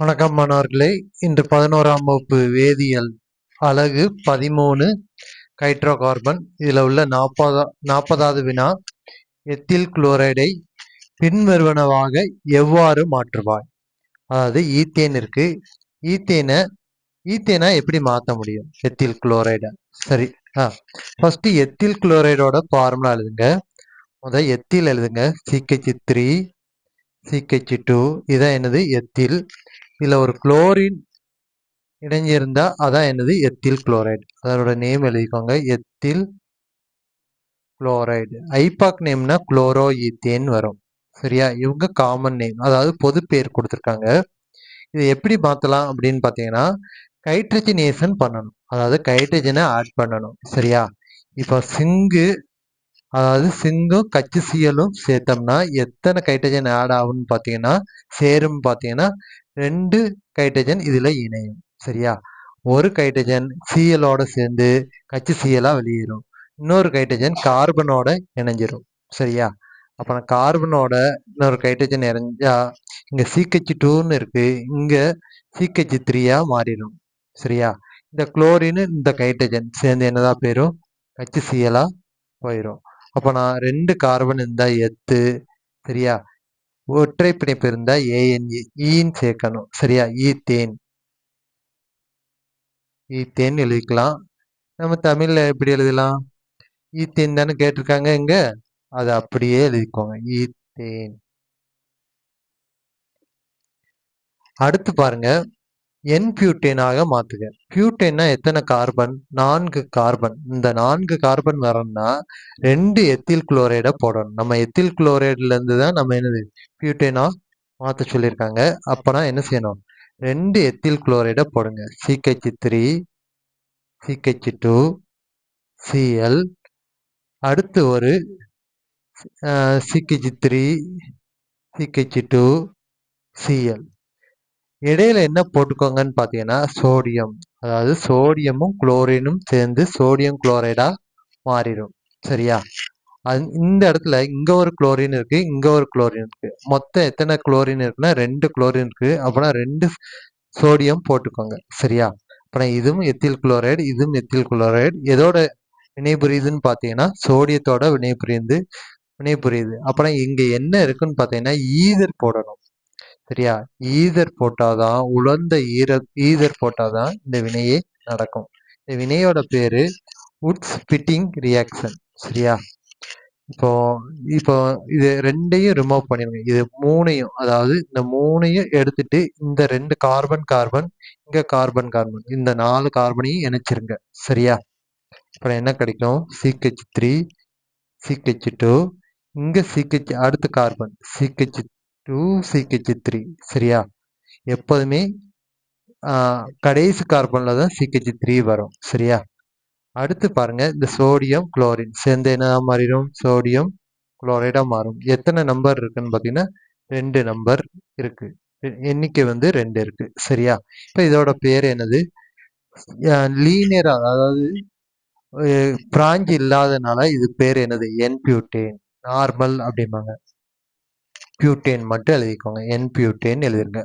வணக்கம் மாணவர்களே, இன்று 11ஆம் வகுப்பு வேதியியல் அலகு 13 ஹைட்ரோ கார்பன். இதில் உள்ள 40வது வினா, எத்தில் குளோரைடை பின்வருவனவாக எவ்வாறு மாற்றுவாய்? அதாவது ஈத்தேன் இருக்கு, ஈத்தேனை எப்படி மாற்ற முடியும்? எத்தில் குளோரைடை. சரி, ஃபர்ஸ்ட் எத்தில் குளோரைடோட ஃபார்முலா எழுதுங்க. முதல் எத்தில் எழுதுங்க, CH3 CH2. இதான் என்னது? எத்தில். இதுல ஒரு குளோரின் இணைஞ்சிருந்தா அதான் என்னது? Ethyl chloride. அதோட நேம் எழுதிக்கோங்க, ethyl chloride. Aibak நேம்னா chloro ethane வரும். சரியா? இவங்க காமன் நேம், அதாவது பொது பேர் கொடுத்துருக்காங்க. இதை எப்படி மாத்தலாம் அப்படின்னு பாத்தீங்கன்னா, ஹைட்ரஜனேஷன் பண்ணணும், அதாவது ஹைட்ரஜனை ஆட் பண்ணணும். சரியா? இப்போ சிங்கு, அதாவது சிங்கும் HCl-ம் சேர்த்தோம்னா எத்தனை ஹைட்ரஜன் ஆட் ஆகும்னு பார்த்தீங்கன்னா, சேரும் பார்த்தீங்கன்னா 2 ஹைட்ரஜன் இதில் இணையும். சரியா? ஒரு ஹைட்ரஜன் Cl-ஓட சேர்ந்து HCl-ஆ வெளியேறும், இன்னொரு ஹைட்ரஜன் கார்பனோட இணைஞ்சிரும். சரியா? அப்போ கார்பனோட இன்னொரு ஹைட்ரஜன் இணைஞ்சா இங்கே CH2ன்னு இருக்கு, இங்கே CH3-ஆ மாறிடும். சரியா? இந்த குளோரின் இந்த ஹைட்ரஜன் சேர்ந்து என்னதான் போயிடும்? HCl-ஆ போயிடும். அப்போ நான் 2 கார்பன் இருந்தா எத்து. சரியா? ஒற்றை பிணைப்பு இருந்தா ANE, ஈன்னு சேர்க்கணும். சரியா? ஈத்தேன், ஈத்தேன் எழுதிக்கலாம். நம்ம தமிழ்ல எப்படி எழுதலாம்? ஈத்தேன் தானே கேட்டிருக்காங்க இங்க, அதை அப்படியே எழுதிக்கோங்க, ஈத்தேன். அடுத்து பாருங்க, என் பியூட்டேனாக மாத்துக. பியூட்டேன்னா எத்தனை கார்பன்? 4 கார்பன். இந்த 4 கார்பன் வரணும்னா 2 எத்தில் குளோரைடை போடணும். நம்ம எத்தில் குளோரைடுல இருந்து தான் நம்ம என்னது பியூட்டேனா மாற்ற சொல்லியிருக்காங்க. அப்பனா என்ன செய்யணும்? 2 எத்தில் குளோரைடை போடுங்க. CH3 CH2 Cl. அடுத்து ஒரு CH3 CH2 Cl. இடையில என்ன போட்டுக்கோங்கன்னு பார்த்தீங்கன்னா, சோடியம். அதாவது சோடியமும் குளோரினும் சேர்ந்து சோடியம் குளோரைடா மாறிடும். சரியா? இந்த இடத்துல இங்க ஒரு குளோரின் இருக்கு, இங்க ஒரு குளோரின் இருக்கு. மொத்தம் எத்தனை குளோரின் இருக்குன்னா 2 குளோரின் இருக்கு. அப்பனா 2 சோடியம் போட்டுக்கோங்க. சரியா? அப்புறம் இதுவும் எத்தில் குளோரைடு, இதுவும் எத்தில் குளோரைடு. எதோட வினைபுரியுதுன்னு பார்த்தீங்கன்னா சோடியத்தோட வினைபுரியுது. அப்புறம் இங்க என்ன இருக்குன்னு பார்த்தீங்கன்னா ஈதர் போடணும். சரியா? ஈதர் போட்டாதான், உலர்ந்த ஈதர் போட்டாதான் இந்த வினையே நடக்கும். இந்த வினையோட பேரு உட்ஸ் பிட்டிங் ரியாக்ஷன். சரியா? இப்போ இப்போ இது ரெண்டையும் ரிமூவ் பண்ணிடுங்க. இது மூணையும், அதாவது இந்த மூணையும் எடுத்துட்டு இந்த 2 கார்பன் கார்பன், இங்க கார்பன் கார்பன், இந்த 4 கார்பனையும் இணைச்சிருங்க. சரியா? அப்புறம் என்ன கிடைக்கும்? CH3 CH2, இங்க CH, அடுத்த கார்பன் CH2 CH3. சரியா? எப்போதுமே கடைசி கார்பன்ல தான் CH3 வரும். சரியா? அடுத்து பாருங்க, இந்த சோடியம் குளோரின் சேர்ந்து என்ன மாறிடும்? சோடியம் குளோரைடா மாறும். எத்தனை நம்பர் இருக்குன்னு பார்த்தீங்கன்னா 2 நம்பர் இருக்கு, எண்ணிக்கை 2 இருக்கு. சரியா? இப்போ இதோட பேர் என்னது? லீனியரா, அதாவது பிராஞ்ச் இல்லாதனால இது பேர் என்னது? என் பியூட்டேன். நார்மல் அப்படிம்பாங்க. பியூட்டேன் மட்டும் எழுதிக்கோங்க, என் பியூட்டேன் எழுதிருங்க.